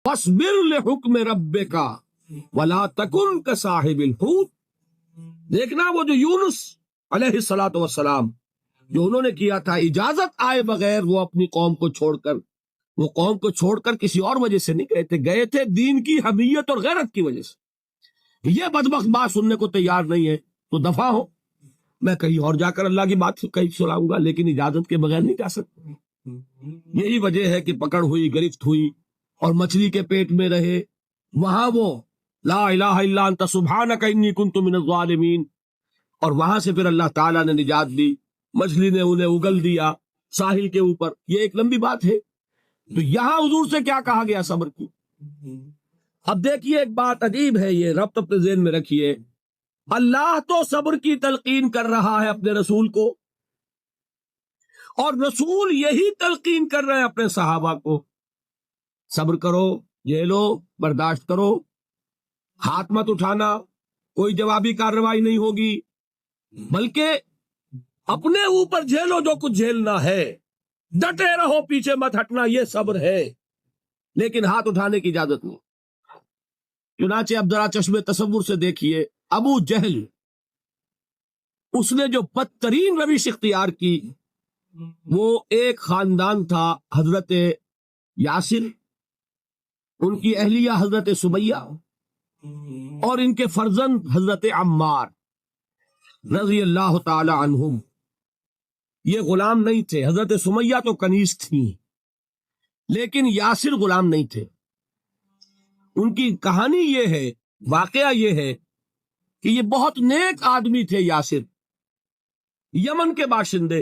فاصبر لحکم ربک ولا تکن کصاحب الحوت. دیکھنا وہ جو یونس علیہ الصلوۃ والسلام جو انہوں نے کیا تھا اجازت آئے بغیر، وہ اپنی قوم کو چھوڑ کر، وہ قوم کو چھوڑ کر کسی اور وجہ سے نہیں گئے تھے دین کی حمیت اور غیرت کی وجہ سے. یہ بدبخت بات سننے کو تیار نہیں ہے تو دفع ہو، میں کہیں اور جا کر اللہ کی بات کہیں سناؤں گا، لیکن اجازت کے بغیر نہیں جا سکتا. یہی وجہ ہے کہ پکڑ ہوئی، گرفت ہوئی اور مچھلی کے پیٹ میں رہے. وہاں وہ لا الہ الا انت سبحانک انی کنت من الظالمین، اور وہاں سے پھر اللہ تعالیٰ نے نجات دی، مچھلی نے انہیں اگل دیا ساحل کے اوپر. یہ ایک لمبی بات ہے. تو یہاں حضور سے کیا کہا گیا صبر کی. اب دیکھیے ایک بات عجیب ہے، یہ ربط اپنے ذہن میں رکھیے. اللہ تو صبر کی تلقین کر رہا ہے اپنے رسول کو، اور رسول یہی تلقین کر رہے ہیں اپنے صحابہ کو. صبر کرو، جھیلو، برداشت کرو، ہاتھ مت اٹھانا، کوئی جوابی کارروائی نہیں ہوگی، بلکہ اپنے اوپر جھیلو جو کچھ جھیلنا ہے، ڈٹے رہو، پیچھے مت ہٹنا، یہ صبر ہے. لیکن ہاتھ اٹھانے کی اجازت نہیں. چنانچہ اب ذرا چشم تصور سے دیکھیے، ابو جہل اس نے جو بدترین روش اختیار کی، وہ ایک خاندان تھا حضرت یاسر، ان کی اہلیہ حضرت سمیہ، اور ان کے فرزند حضرت عمار رضی اللہ تعالی عنہم. یہ غلام نہیں تھے. حضرت سمیہ تو کنیز تھیں، لیکن یاسر غلام نہیں تھے. ان کی کہانی یہ ہے، واقعہ یہ ہے کہ یہ بہت نیک آدمی تھے. یاسر یمن کے باشندے،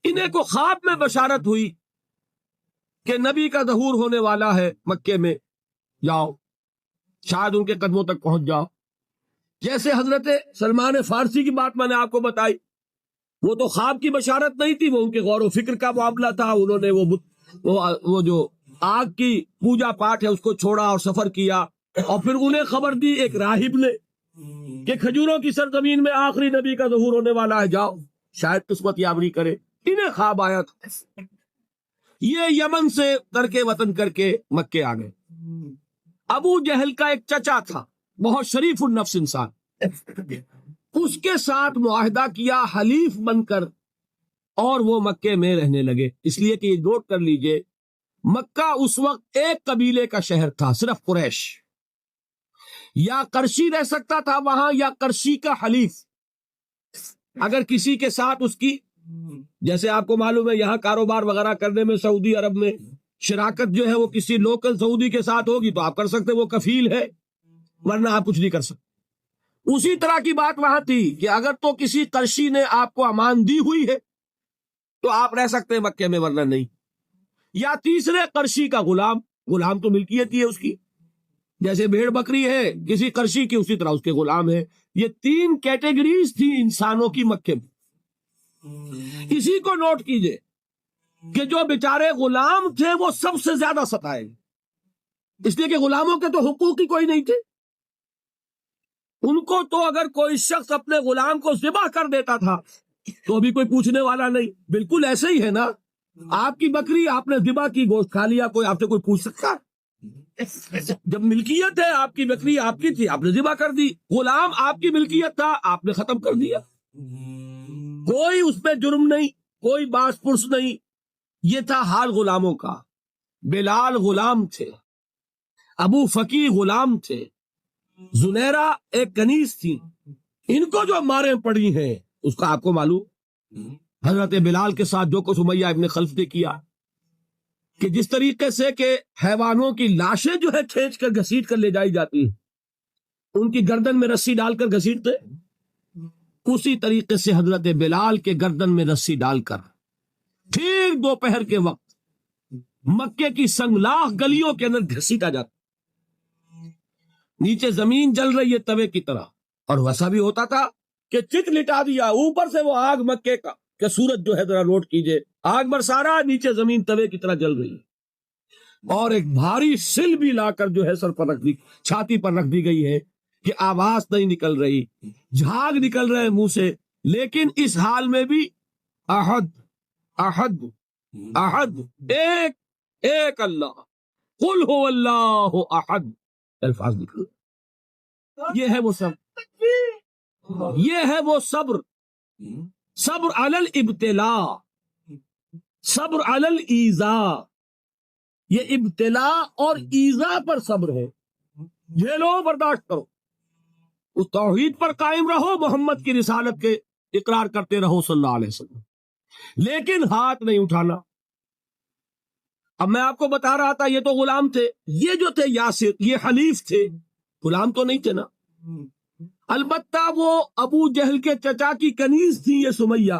انہیں کو خواب میں بشارت ہوئی کہ نبی کا ظہور ہونے والا ہے مکے میں، جاؤ شاید ان کے قدموں تک پہنچ جاؤ. جیسے حضرت سلمان فارسی کی بات میں نے آپ کو بتائی، وہ تو خواب کی بشارت نہیں تھی، وہ ان کے غور و فکر کا معاملہ تھا. انہوں نے وہ جو آگ کی پوجا پاٹ ہے اس کو چھوڑا اور سفر کیا، اور پھر انہیں خبر دی ایک راہب نے کہ کھجوروں کی سرزمین میں آخری نبی کا ظہور ہونے والا ہے، جاؤ شاید قسمت یابری کرے. انہیں خواب آیا تھا. یہ یمن سے ترک وطن کر کے مکے آ گئے. ابو جہل کا ایک چچا تھا، بہت شریف النفس انسان، اس کے ساتھ معاہدہ کیا حلیف بن کر، اور وہ مکے میں رہنے لگے. اس لیے کہ یہ نوٹ کر لیجئے، مکہ اس وقت ایک قبیلے کا شہر تھا، صرف قریش. یا قرشی رہ سکتا تھا وہاں، یا قرشی کا حلیف. اگر کسی کے ساتھ اس کی، جیسے آپ کو معلوم ہے یہاں کاروبار وغیرہ کرنے میں سعودی عرب میں شراکت جو ہے وہ کسی لوکل سعودی کے ساتھ ہوگی تو آپ کر سکتے، وہ کفیل ہے، ورنہ آپ کچھ نہیں کر سکتے. اسی طرح کی بات وہاں تھی کہ اگر تو کسی قرشی نے آپ کو امان دی ہوئی ہے تو آپ رہ سکتے ہیں مکے میں، ورنہ نہیں. یا تیسرے قرشی کا غلام، غلام تو ملکیت ہی ہے اس کی، جیسے بھیڑ بکری ہے کسی قرشی کی، اسی طرح اس کے غلام ہے. یہ تین کیٹیگریز تھی انسانوں کی مکے میں. اسی کو نوٹ کیجئے کہ جو بیچارے غلام تھے وہ سب سے زیادہ ستائے گئے، اس لیے کہ غلاموں کے تو حقوق ہی کوئی نہیں تھے. ان کو تو اگر کوئی شخص اپنے غلام کو ذبح کر دیتا تھا تو بھی کوئی پوچھنے والا نہیں. بالکل ایسے ہی ہے نا، آپ کی بکری آپ نے ذبح کی، گوشت کھا لیا، کوئی آپ سے کوئی پوچھ سکتا؟ جب ملکیت ہے، آپ کی بکری آپ کی تھی، آپ نے ذبح کر دی. غلام آپ کی ملکیت تھا، آپ نے ختم کر دیا. کوئی اس پہ جرم نہیں، کوئی باس پرس نہیں. یہ تھا حال غلاموں کا. بلال غلام تھے، ابو فقی غلام تھے، زنیرہ ایک کنیز تھی. ان کو جو ماریں پڑی ہیں اس کا آپ کو معلوم. حضرت بلال کے ساتھ جو کچھ امیہ ابن خلف نے کیا، کہ جس طریقے سے کہ حیوانوں کی لاشیں جو ہے کھینچ کر گھسیٹ کر لے جائی جاتی ہیں، ان کی گردن میں رسی ڈال کر گھسیٹتے، اسی طریقے سے حضرت بلال کے گردن میں رسی ڈال کر ٹھیک دوپہر کے وقت مکے کی سنگلاخ گلیوں کے اندر گھسیٹا جاتا. نیچے زمین جل رہی ہے توے کی طرح، اور ویسا بھی ہوتا تھا کہ چت لٹا دیا، اوپر سے وہ آگ مکے کا کہ سورج جو ہے ذرا نوٹ کیجئے، آگ برسا رہا، نیچے زمین توے کی طرح جل رہی ہے، اور ایک بھاری سل بھی لا کر جو ہے سر پر رکھ دی، چھاتی پر رکھ دی گئی ہے کہ آواز نہیں نکل رہی، جھاگ نکل رہے منہ سے. لیکن اس حال میں بھی احد احد احد، ایک ایک اللہ، قل هو اللہ احد، الفاظ نکلے. یہ ہے وہ صبر، یہ ہے وہ صبر، صبر علی الابتلاء، صبر علی الایذاء. یہ ابتلاء اور ایذاء پر صبر ہے. جھیلو، برداشت کرو، اس توحید پر قائم رہو، محمد کی رسالت کے اقرار کرتے رہو صلی اللہ علیہ وسلم، لیکن ہاتھ نہیں اٹھانا. اب میں آپ کو بتا رہا تھا یہ تو غلام تھے، یہ جو تھے یاسر یہ حلیف تھے، غلام تو نہیں تھے نا. البتہ وہ ابو جہل کے چچا کی کنیز تھی یہ سمیہ،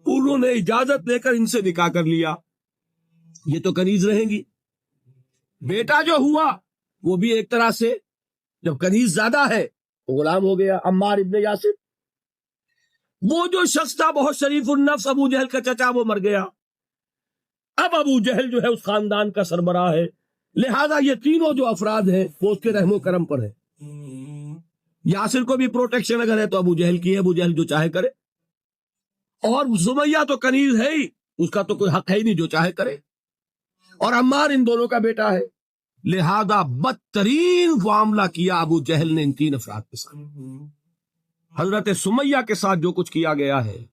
انہوں نے اجازت لے کر ان سے نکاح کر لیا، یہ تو کنیز رہیں گی. بیٹا جو ہوا وہ بھی ایک طرح سے جب کنیز زیادہ ہے تو غلام ہو گیا، عمار ابن یاسر. وہ جو شخص تھا بہت شریف النفس ابو جہل کا چچا، وہ مر گیا. اب ابو جہل جو ہے اس خاندان کا سربراہ ہے، لہذا یہ تینوں جو افراد ہیں وہ اس کے رحم و کرم پر ہے. یاسر کو بھی پروٹیکشن اگر ہے تو ابو جہل کی ہے، ابو جہل جو چاہے کرے، اور سمیہ تو کنیز ہے ہی، اس کا تو کوئی حق ہے ہی نہیں، جو چاہے کرے. اور عمار ان دونوں کا بیٹا ہے، لہذا بدترین معاملہ کیا ابو جہل نے ان تین افراد کے ساتھ. حضرت سمیہ کے ساتھ جو کچھ کیا گیا ہے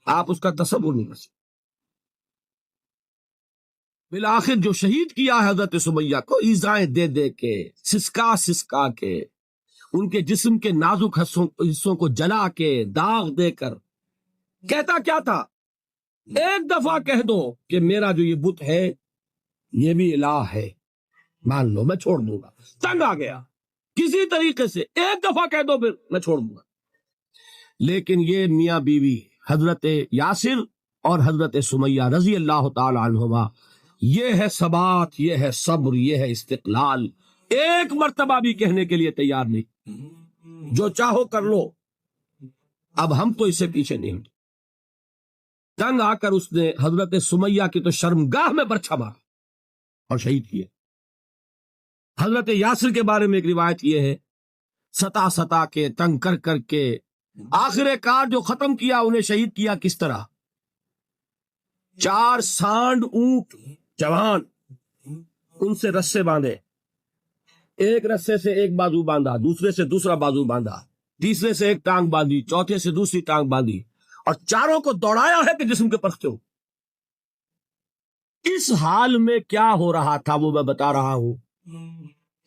آپ اس کا تصور نہیں کر سکتے. بالآخر جو شہید کیا ہے حضرت سمیہ کو ایذائیں دے دے کے، سسکا سسکا کے، ان کے جسم کے نازک حصوں کو جلا کے، داغ دے کر. کہتا کیا تھا؟ ایک دفعہ کہہ دو کہ میرا جو یہ بت ہے یہ بھی الہ ہے، مان لو میں چھوڑ دوں گا. تنگ آ گیا، کسی طریقے سے ایک دفعہ کہہ دو پھر میں چھوڑ دوں گا. لیکن یہ میاں بیوی حضرت یاسر اور حضرت سمیہ رضی اللہ تعالی عنہما، یہ ہے ثبات، یہ ہے صبر، یہ ہے استقلال. ایک مرتبہ بھی کہنے کے لیے تیار نہیں، جو چاہو کر لو، اب ہم تو اس سے پیچھے نہیں ہٹے. تنگ آ کر اس نے حضرت سمیہ کی تو شرمگاہ میں برچھا مارا اور شہید کیے. حضرت یاسر کے بارے میں ایک روایت یہ ہے، ستا ستا کے، تنگ کر کر کے، آخر کار جو ختم کیا انہیں شہید کیا کس طرح؟ 4 سانڈ اونٹ جوان، ان سے رسے باندھے، ایک رسے سے ایک بازو باندھا، دوسرے سے دوسرا بازو باندھا، تیسرے سے ایک ٹانگ باندھی، چوتھے سے دوسری ٹانگ باندھی، اور چاروں کو دوڑایا ہے کہ جسم کے پرکھتے ہو. اس حال میں کیا ہو رہا تھا وہ میں بتا رہا ہوں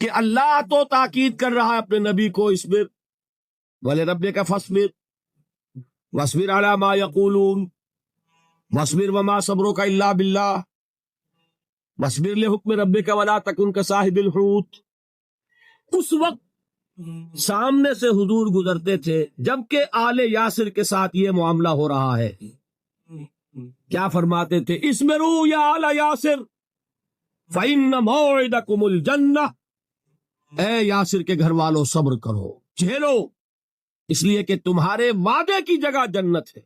کہ اللہ تو تاکید کر رہا ہے اپنے نبی کو، اصبر وَلِرَبِّكَ فَاصْبِرْ وَاصْبِرْ عَلَىٰ مَا يَقُولُونَ وَاصْبِرْ وَمَا صَبْرُكَ إِلَّا بِاللَّهِ وَاصْبِرْ لِحُكْمِ رَبِّكَ وَلَا تَكُنْ كَصَاحِبِ الْحُوتِ. اس وقت سامنے سے حضور گزرتے تھے جبکہ آل یاسر کے ساتھ یہ معاملہ ہو رہا ہے. کیا فرماتے تھے؟ اسمروا یا آل یاسر فَإِنَّ مَوْعِدَكُمُ الْجَنَّةُ، اے یاسر کے گھر والوں صبر کرو، جھیلو، اس لیے کہ تمہارے وعدے کی جگہ جنت ہے.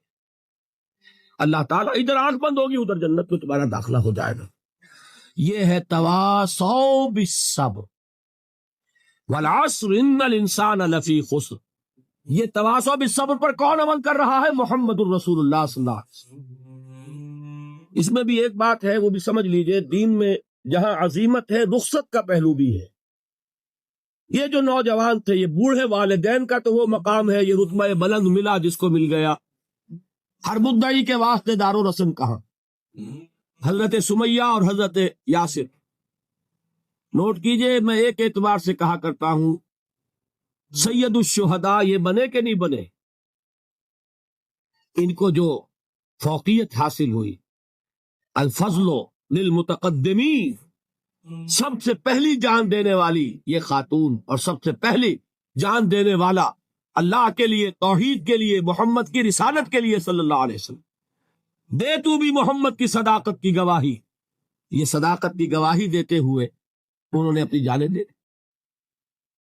اللہ تعالیٰ ادھر آنکھ بند ہوگی ادھر جنت میں تمہارا داخلہ ہو جائے گا. یہ ہے تواصوا بالصبر والعصر ان الانسان لفی خسر. یہ تواصوا بالصبر پر کون عمل کر رہا ہے؟ محمد الرسول اللہ صلی اللہ علیہ وسلم. اس میں بھی ایک بات ہے وہ بھی سمجھ لیجئے، دین میں جہاں عظیمت ہے رخصت کا پہلو بھی ہے. یہ جو نوجوان تھے، یہ بوڑھے والدین کا تو وہ مقام ہے، یہ رتبہ بلند ملا جس کو مل گیا. ہر مدعی کے واسطے دار و رسم کہاں؟ حضرت سمیہ اور حضرت یاسر. نوٹ کیجئے، میں ایک اعتبار سے کہا کرتا ہوں سید الشہداء یہ بنے کہ نہیں بنے، ان کو جو فوقیت حاصل ہوئی، الفضل للمتقدمین، سب سے پہلی جان دینے والی یہ خاتون اور سب سے پہلی جان دینے والا اللہ کے لیے، توحید کے لیے، محمد کی رسالت کے لیے صلی اللہ علیہ وسلم. دے تو بھی محمد کی صداقت کی گواہی. یہ صداقت کی گواہی دیتے ہوئے انہوں نے اپنی جانیں دے دی.